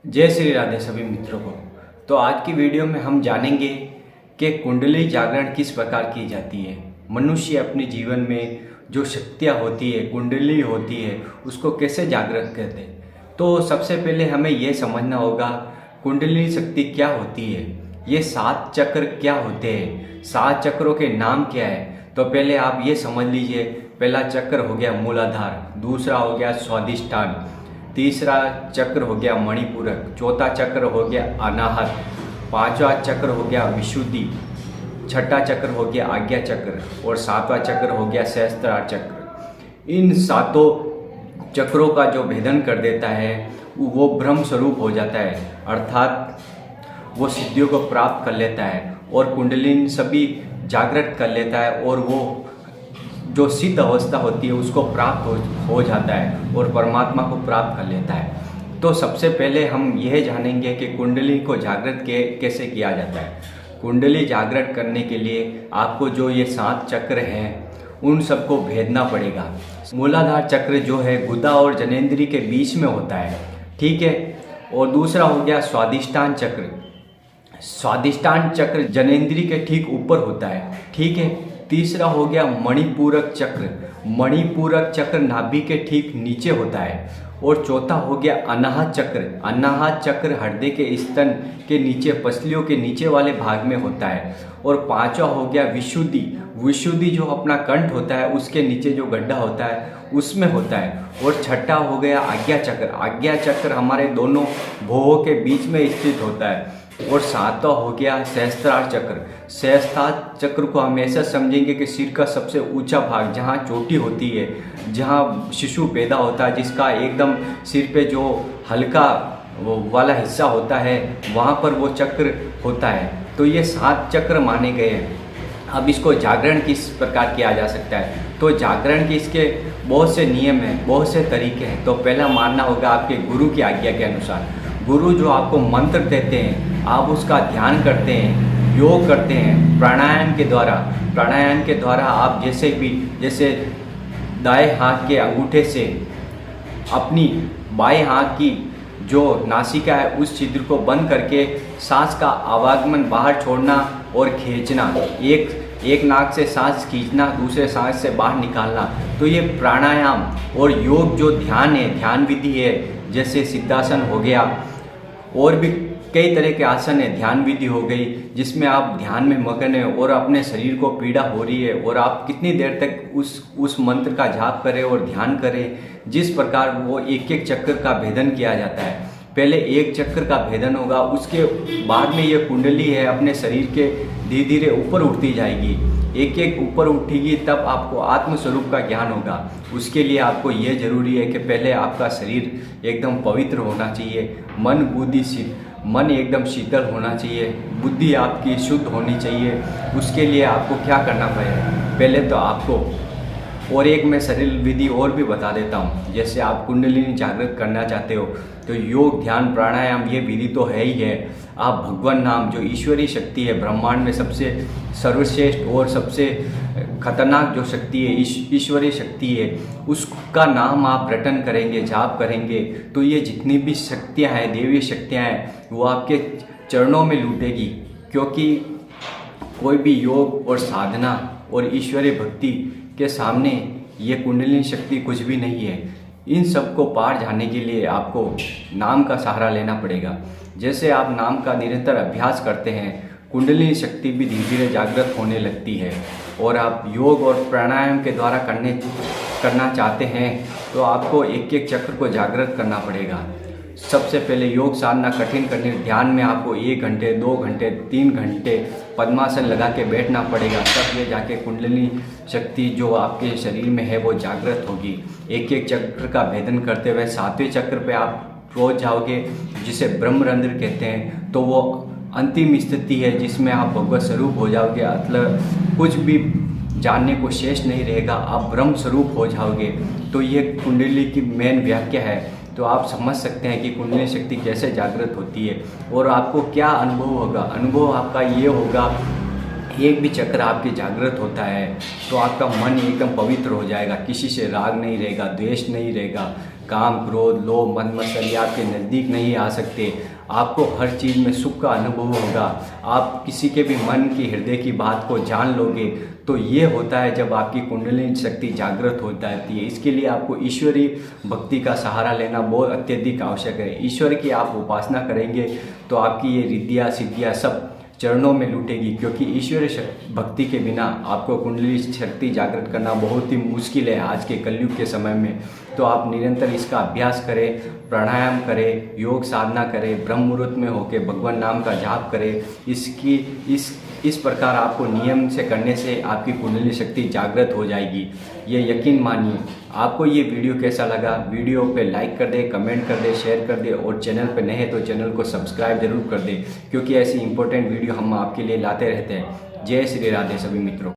जय श्री राधे सभी मित्रों को। तो आज की वीडियो में हम जानेंगे कि कुंडली जागरण किस प्रकार की जाती है। मनुष्य अपने जीवन में जो शक्तियाँ होती है, कुंडली होती है, उसको कैसे जागृत करते हैं। तो सबसे पहले हमें यह समझना होगा कुंडली शक्ति क्या होती है, ये 7 चक्र क्या होते हैं, 7 चक्रों के नाम क्या है। तो पहले आप ये समझ लीजिए, पहला चक्र हो गया मूलाधार, दूसरा हो गया स्वादिष्ठान, तीसरा चक्र हो गया मणिपूरक, चौथा चक्र हो गया अनाहत, पांचवा चक्र हो गया विशुद्धि, छठा चक्र हो गया आज्ञा चक्र और सातवां चक्र हो गया सहस्त्रार चक्र। इन सातों चक्रों का जो भेदन कर देता है वो ब्रह्म स्वरूप हो जाता है, अर्थात वो सिद्धियों को प्राप्त कर लेता है और कुंडलिनी सभी जागृत कर लेता है और वो जो सिद्ध अवस्था होती है उसको प्राप्त हो जाता है और परमात्मा को प्राप्त कर लेता है। तो सबसे पहले हम यह जानेंगे कि कुंडली को जागृत कैसे किया जाता है। कुंडली जागृत करने के लिए आपको जो ये 7 चक्र हैं उन सबको भेदना पड़ेगा। मूलाधार चक्र जो है गुदा और जनेंद्री के बीच में होता है, ठीक है। और दूसरा हो गया स्वादिष्ठान चक्र, स्वादिष्ठान चक्र जनेंद्री के ठीक ऊपर होता है, ठीक है। तीसरा हो गया मणिपूरक चक्र, मणिपूरक चक्र नाभि के ठीक नीचे होता है। और चौथा हो गया अनाहत चक्र, अनाहत चक्र हृदय के स्तन के नीचे, पसलियों के नीचे वाले भाग में होता है। और पांचवा हो गया विशुद्धि, विशुद्धि जो अपना कंठ होता है उसके नीचे जो गड्ढा होता है उसमें होता है। और छठा हो गया आज्ञा चक्र, आज्ञा चक्र हमारे दोनों भौहों के बीच में स्थित होता है। और सातवां हो गया सहस्त्रार चक्र, सहस्त्रार चक्र को हमेशा समझेंगे कि सिर का सबसे ऊंचा भाग जहाँ चोटी होती है, जहाँ शिशु पैदा होता है, जिसका एकदम सिर पे जो हल्का वो वाला हिस्सा होता है वहाँ पर वो चक्र होता है। तो ये 7 चक्र माने गए हैं। अब इसको जागरण किस प्रकार किया जा सकता है, तो जागरण के इसके बहुत से नियम हैं, बहुत से तरीके हैं। तो पहला मानना होगा आपके गुरु की आज्ञा के अनुसार। गुरु जो आपको मंत्र देते हैं आप उसका ध्यान करते हैं, योग करते हैं प्राणायाम के द्वारा। प्राणायाम के द्वारा आप जैसे दाएं हाथ के अंगूठे से अपनी बाएं हाथ की जो नासिका है उस छिद्र को बंद करके सांस का आवागमन बाहर छोड़ना और खींचना, एक नाक से सांस खींचना, दूसरे सांस से बाहर निकालना। तो ये प्राणायाम और योग जो ध्यान है, ध्यान विधि है, जैसे सिद्धासन हो गया और भी कई तरह के आसन है, ध्यान विधि हो गई जिसमें आप ध्यान में मगन है और अपने शरीर को पीड़ा हो रही है और आप कितनी देर तक उस मंत्र का जाप करें और ध्यान करें। जिस प्रकार वो एक एक चक्र का भेदन किया जाता है, पहले एक चक्र का भेदन होगा, उसके बाद में ये कुंडली है अपने शरीर के धीरे धीरे ऊपर उठती जाएगी, एक एक ऊपर उठेगी, तब आपको आत्मस्वरूप का ज्ञान होगा। उसके लिए आपको ये जरूरी है कि पहले आपका शरीर एकदम पवित्र होना चाहिए, मन एकदम शीतल होना चाहिए, बुद्धि आपकी शुद्ध होनी चाहिए। उसके लिए आपको क्या करना पड़ेगा, पहले तो आपको और एक मैं सरल विधि और भी बता देता हूँ। जैसे आप कुंडलिनी जागृत करना चाहते हो तो योग ध्यान प्राणायाम ये विधि तो है ही है। आप भगवान नाम जो ईश्वरीय शक्ति है, ब्रह्मांड में सबसे सर्वश्रेष्ठ और सबसे खतरनाक जो शक्ति है, ईश्वरीय शक्ति है, उसका नाम आप रटन करेंगे, जाप करेंगे तो ये जितनी भी शक्तियाँ हैं, देवीय शक्तियाँ हैं, वो आपके चरणों में लूटेगी। क्योंकि कोई भी योग और साधना और ईश्वरीय भक्ति के सामने ये कुंडलिनी शक्ति कुछ भी नहीं है। इन सब को पार जाने के लिए आपको नाम का सहारा लेना पड़ेगा। जैसे आप नाम का निरंतर अभ्यास करते हैं, कुंडलिनी शक्ति भी धीरे धीरे जागृत होने लगती है। और आप योग और प्राणायाम के द्वारा करना चाहते हैं तो आपको एक एक चक्र को जागृत करना पड़ेगा। सबसे पहले योग साधना कठिन करने, ध्यान में आपको 1 घंटे 2 घंटे 3 घंटे पद्मासन लगा के बैठना पड़ेगा, तब ये जाके कुंडलिनी शक्ति जो आपके शरीर में है वो जागृत होगी। एक एक चक्र का भेदन करते हुए 7वें चक्र पे आप पहुंच जाओगे, जिसे ब्रह्मरंध्र कहते हैं। तो वो अंतिम स्थिति है जिसमें आप भगवत स्वरूप हो जाओगे, मतलब कुछ भी जानने को शेष नहीं रहेगा, आप ब्रह्म स्वरूप हो जाओगे। तो ये कुंडली की मेन व्याख्या है। तो आप समझ सकते हैं कि कुंडली शक्ति कैसे जागृत होती है और आपको क्या अनुभव होगा। अनुभव आपका ये होगा, एक भी चक्र आपके जागृत होता है तो आपका मन एकदम पवित्र हो जाएगा, किसी से राग नहीं रहेगा, द्वेष नहीं रहेगा, काम, क्रोध, लोभ, मद मत्सर्य आपके नज़दीक नहीं आ सकते। आपको हर चीज़ में सुख का अनुभव होगा। आप किसी के भी मन की, हृदय की बात को जान लोगे। तो ये होता है जब आपकी कुंडलिनी शक्ति जागृत हो जाती है। इसके लिए आपको ईश्वरीय भक्ति का सहारा लेना बहुत अत्यधिक आवश्यक है। ईश्वर की आप उपासना करेंगे तो आपकी ये रिद्धियाँ सिद्धियाँ सब चरणों में लूटेगी, क्योंकि ईश्वरीय भक्ति के बिना आपको कुंडली शक्ति जागृत करना बहुत ही मुश्किल है आज के कलयुग के समय में। तो आप निरंतर इसका अभ्यास करें, प्राणायाम करें, योग साधना करें, ब्रह्म मुहूर्त में होकर भगवान नाम का जाप करें। इस प्रकार आपको नियम से करने से आपकी कुंडली शक्ति जागृत हो जाएगी, ये यकीन मानिए। आपको ये वीडियो कैसा लगा? वीडियो पे लाइक कर दे, कमेंट कर दे, शेयर कर दे, और चैनल पे नए हैं तो चैनल को सब्सक्राइब जरूर कर दे, क्योंकि ऐसी इंपॉर्टेंट वीडियो हम आपके लिए लाते रहते हैं। जय श्री राधे सभी मित्रों।